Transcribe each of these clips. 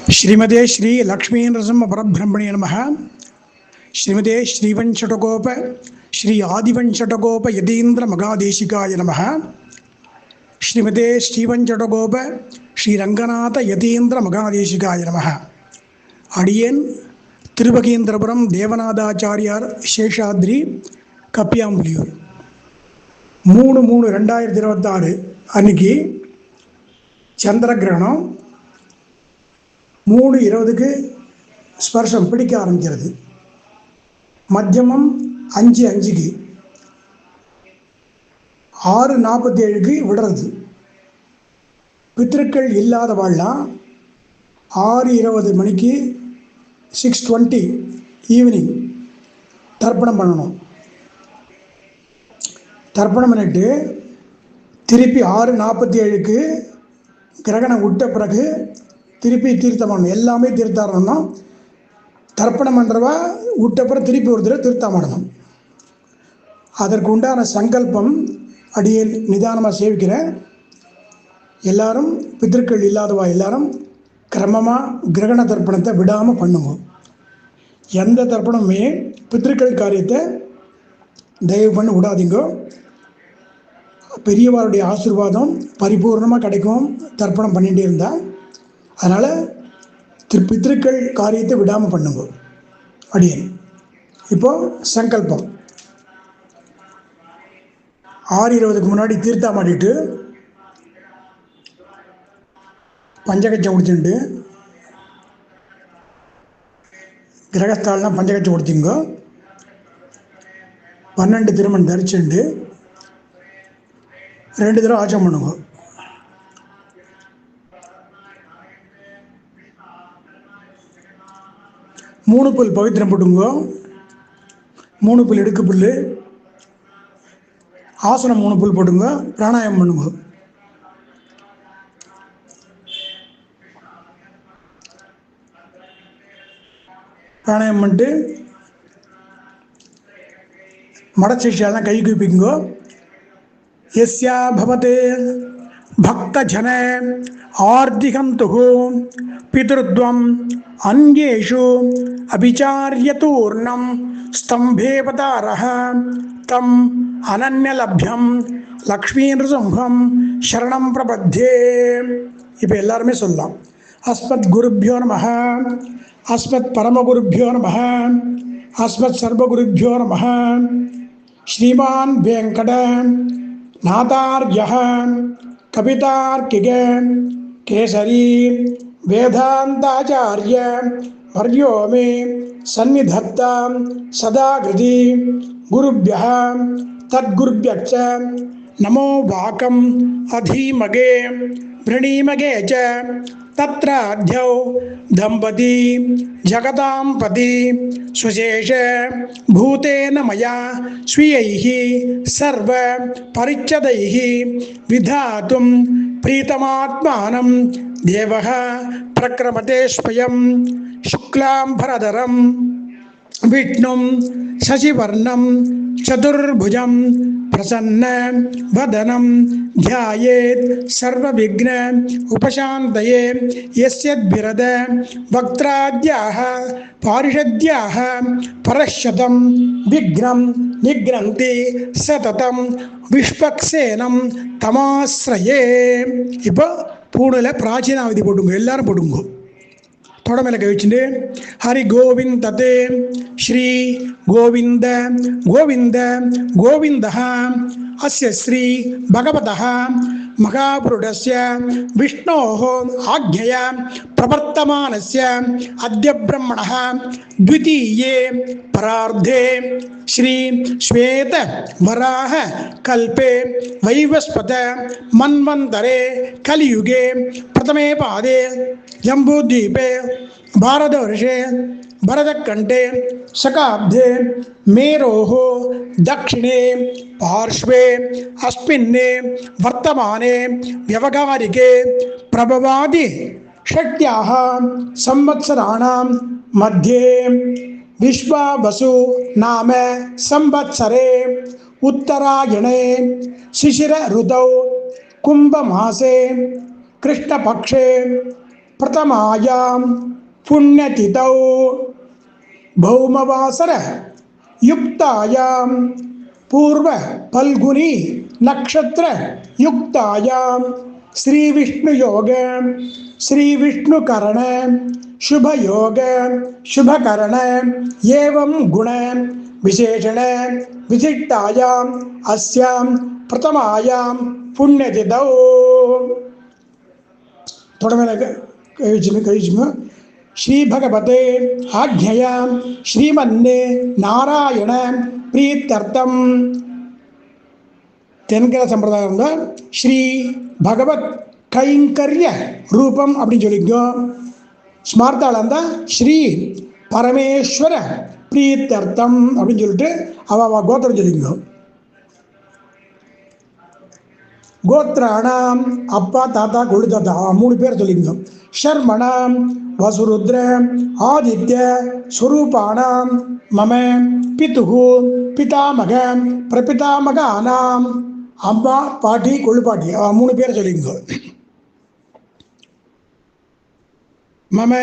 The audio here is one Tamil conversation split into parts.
श्रीमते श्री लक्ष्मी नरसिंह परब्रह्मणे नमः। श्रीमते श्रीवंशटकोप श्री आदिवंशटकोप यतीन्द्र मगादेशिकाय नमः। श्रीमते श्रीवंशटकोप श्री रंगनाथ यतीन्द्र मगादेशिकाय नमः। अडियन तिरुवगीन्द्रपुरम देवनाथाचार्यार शेषाद्रि कप्याम्बुलियूर 3/3/2026 அன்னைக்கு சந்திர கிரகணம் 3:20க்கு ஸ்பர்ஷம் பிடிக்க ஆரம்பிக்கிறது. மத்தியமம் 5:05க்கு 6:47க்கு விடுறது. பித்திருக்கள் இல்லாதவாள்லாம் 6:20 மணிக்கு 6:20 ஈவினிங் தர்ப்பணம் பண்ணணும். தர்ப்பணம் பண்ணிட்டு திருப்பி 6:47க்கு கிரகணம் விட்ட பிறகு திருப்பி தீர்த்தம் பண்ணணும். எல்லாமே தீர்த்தாடணும். தர்ப்பணம் பண்ணுறவா விட்டப்புறம் திருப்பி ஒரு தடவை தீர்த்தம் பண்ணணும். அதற்கு உண்டான சங்கல்பம் அடியே நிதானமாக சேவிக்கிறேன். எல்லாரும் பித்திருக்கள் இல்லாதவா எல்லாரும் கிரமமாக கிரகண தர்ப்பணத்தை விடாமல் பண்ணுங்க. எந்த தர்ப்பணமே பித்திருக்கள் காரியத்தை தயவு பண்ணி விடாதீங்க. பெரியவாருடைய ஆசீர்வாதம் பரிபூர்ணமாக கிடைக்கும் தர்ப்பணம் பண்ணிகிட்டே இருந்தால். அதனால் பித்திருக்கள் காரியத்தை விடாமல் பண்ணுங்க அடியேன். இப்போது சங்கல்பம் 6:20க்கு முன்னாடி தீர்த்தா மாட்டிட்டு பஞ்சகச்சம் குடிச்சுட்டு கிரகஸ்தாலாம் பஞ்சகச்சம் குடிச்சிங்க. 12 திருமணம் தரிச்சுண்டு 2 தடவை ஆச்சம் பண்ணுங்க. மூணு புல் பவித்திரம் போட்டுங்க. 3 புல் எடுக்கு புல் ஆசனம் 3 புல் போட்டுங்க. பிராணாயாமம் பண்ணுங்க. பிராணாயாமம் பண்ணிட்டு மடச்சிஷாலாம் கை குப்பிங்க. यस्या भवते भक्तजन आर्दिहन्तुः पितृद्वम् अन्येषु अभिचार्यतूर्णं स्तम्भेवतारः तम् अनन्यलभ्यं लक्ष्मीनृसिंहं शरणं प्रपद्ये. இப்போ எல்லாருமே சொல்லலாம். अस्मत् गुरुभ्यो नमः, अस्मत् परमगुरुभ्यो नमः, अस्मत् सर्वगुरुभ्यो नमः. श्रीमान वेंकट नाथार्यः कवितार्किक केसरी वेदांताचार्य वर्यो मे सन्निधत्तां सदा कृति गुरुभ्यः तद्गुरुभ्यश्च नमो वाकम् अधीमगे वृणीमगे च तत्राध्यौ दंपती जगतां पति स्वशेष भूतेन मया स्वीयैः सर्व परिच्छदैः विधातुं प्रीतमात्मानं देवः प्रक्रमते स्वयं शुक्लांबरधरं विष्णुं शशिवर्णं चतुर्भुजं प्रसन्न वदनं ध्यायेत् सर्वविघ्न उपशान्तये. यस्यद्विरद वक्त्राद्याः पारिषद्याः परशतं विघ्नं निघ्नन्ति सततं विश्वक्सेनं तमाश्रये. இப்போ பூணில் பிராச்சீனாவதி போட்டுங்க. எல்லாரும் போட்டுங்க. थोड़ा मेले कविचंडे हरि गोविंद तते श्री गोविंद गोविंद गोविंदः अस्य श्री भगवतः महापुरुषस्य विष्णोः आज्ञया प्रवर्तमानस्य अद्य ब्रह्मणः द्वितीये परार्धे श्री श्वेत वराह कल्पे वैवस्वत मन्वन्तरे कलियुगे प्रथमे पादे जम्बूद्वीपे भारतवर्षे भरतखण्डे शकाब्दे मेरोः दक्षिणे पार्श्वे अस्मिन्ने वर्तमाने व्यवहारिके प्रभवादि षट्याः संवत्सराणां मध्ये विश्वावसु नाम संवत्सरे उत्तरायणे शिशिर ऋतौ कुंभमासे कृष्णपक्षे பிரதமாயாம் புண்ணியதிதௌ பௌமவாசர யுக்தாயாம் பூர்வ பல்குனி நக்ஷத்திர யுக்தாயாம் ஸ்ரீ விஷ்ணு யோக ஸ்ரீ விஷ்ணு கரண शुभ योग शुभ करण एवं गुण विशेषण विशिष्टायाम अस्याम प्रथमायाम पुण्यतिथौ श्री भगवते आज्ञया श्रीमन्ने नारायण प्रीत्यर्थम तेनकल संप्रदायम श्री भगवत कैंकर्य रूपम அப்படி சொல்லிங்க ஸ்மார்த்தாளம் தான் ஸ்ரீ பரமேஸ்வர பிரீத்தர்த்தம் அப்படின்னு சொல்லிட்டு அவ கோத்திரம் சொல்லிங்க. கோத்ராணாம் அப்பா தாத்தா கொழு தாத்தா 3 பேர் சொல்லிங்க. ஷர்மணாம் வசுருத்ர ஆதித்ய ஸ்வரூபாணாம் மம பிதுகு பிதாமக பிரபிதாமகானாம் அம்மா பாட்டி கொழு பாட்டி 3 பேர் சொல்லிங்க. மம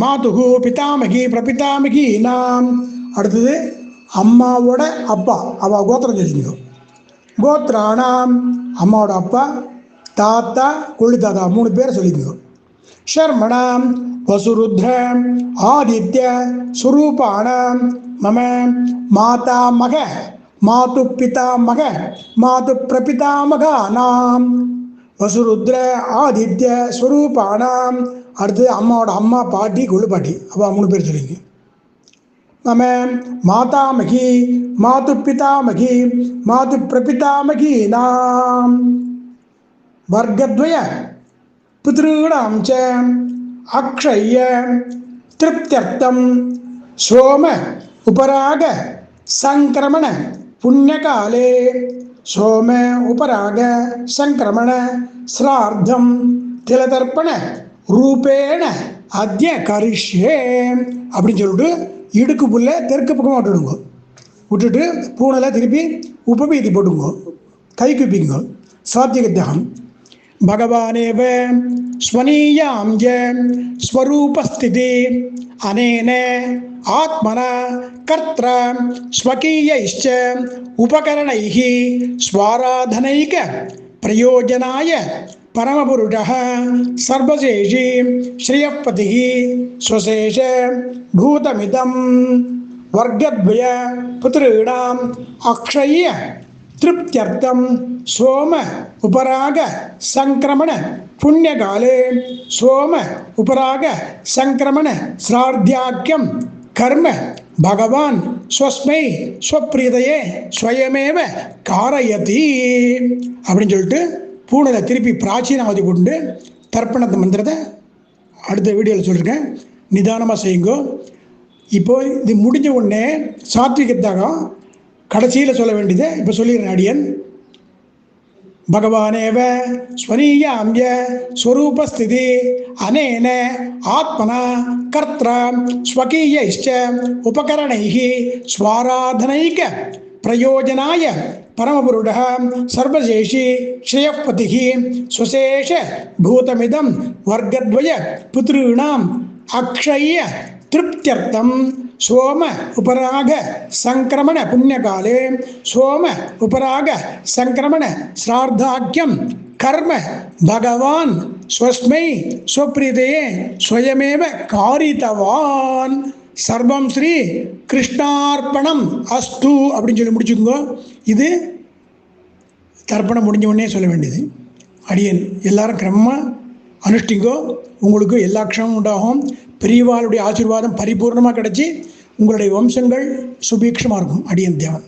மாதுகு பிதாமகி பிரபிதாமகி நாம் அடுத்தது அம்மாவோட அப்பா அவ கோத்திரம் சொல்லிங்க. கோத்ராணாம் அம்மாவோட அப்பா தாத்தா கொள்ளு தாத்தா 3 பேர் சொல்லிங்க. ஷர்மணாம் வசுருத்ர ஆதித்ய ஸ்வரூபாணாம் மம மாதாமக மாது பிதாமக மாது பிரபிதாமகானாம் வசுருத்ர ஆதித்ய ஸ்வரூபாணாம் அடுத்து அம்மாவோட அம்மா பாட்டி கொள்ளு பாட்டி அவ 3 பேர் சொல்லிங்க. மம மாதாமகி மாது பிதாமகி மாது பிரபிதாமகி நாம் வர்க்கத்வய பித்ருணாம் ச அக்ஷய திருப்தியர்த்தம் சோம உபராக சங்கிரமண புண்ணியகாலே சோம உபராக சங்கிரமண ஸ்ரார்த்தம் திலதர்ப்பண ரூபேண அத்ய கரிஷ்யே அப்படின்னு சொல்லிட்டு இடுக்கு புல்ல தெற்கு பக்கமாக விட்டுடுங்க. விட்டுட்டு பூனையில் திருப்பி உபவீதி போட்டுங்க, கை குப்பிங்க. சாத்தியகத்தியம் பகவானேவ ஸ்வனீயாம் ஜ ஸ்வரூபஸ்திதி அனேன ஆத்மனா கர்த்ரா ஸ்வகீயைச்ச உபகரணைஹ ஸ்வாராதனைக பிரயோஜனாய परमपुरुषः सर्वशेषी श्रियपतिः स्वशेष भूतमिदं वर्गद्वय पुत्रीणाम् अक्षय्य तृप्त्यर्थं सोम उपराग संक्रमण पुण्यकाले सोम उपराग संक्रमण श्राद्धाख्यं कर्म भगवान स्वस्मै स्वप्रीतये स्वयमेव कारयति அப்படின்னு சொல்லிட்டு பூனையில் திருப்பி பிராச்சீனவாதி கொண்டு தர்ப்பணத்தை மந்திரத்தை அடுத்த வீடியோவில் சொல்லியிருக்கேன். நிதானமாக செய்யுங்க. இப்போ இது முடிஞ்ச உடனே சாத்விகத்தாக கடைசியில் சொல்ல வேண்டியதை இப்போ சொல்லிடுறேன். அடியன் பகவானேவ ஸ்வனீயாம்ய ஸ்வரூபஸ்திதி அனேன ஆத்மனா கர்த்ரா ஸ்வகீயைச்ச உபகரணைஹ ஸ்வாராதனைக பிரயோஜனாய परमपुरुषः सर्वशेषी श्रेयपतिः स्वशेष भूतमिदं वर्गद्वय पुत्रीणाम् अक्षय्य तृप्त्यर्थं सोम उपराग संक्रमण पुण्यकाले सोम उपराग संक्रमण श्राद्धाख्यं कर्म भगवान स्वस्मै स्वप्रीतये स्वयमेव कारितवान् சர்வம் ஸ்ரீ கிருஷ்ணார்ப்பணம் அஸ்து அப்படின்னு சொல்லி முடிச்சுக்கோங்க. இது தர்ப்பணம் முடிஞ்ச உடனே சொல்ல வேண்டியது. அடியன் எல்லாரும் கிரமமாக அனுஷ்டிங்கோ. உங்களுக்கு எல்லா க்ஷமமும் உண்டாகும். பெரியவாளுடைய ஆசீர்வாதம் பரிபூர்ணமாக கிடைச்சி உங்களுடைய வம்சங்கள் சுபீக்ஷமாக இருக்கும். அடியன் தேவன்.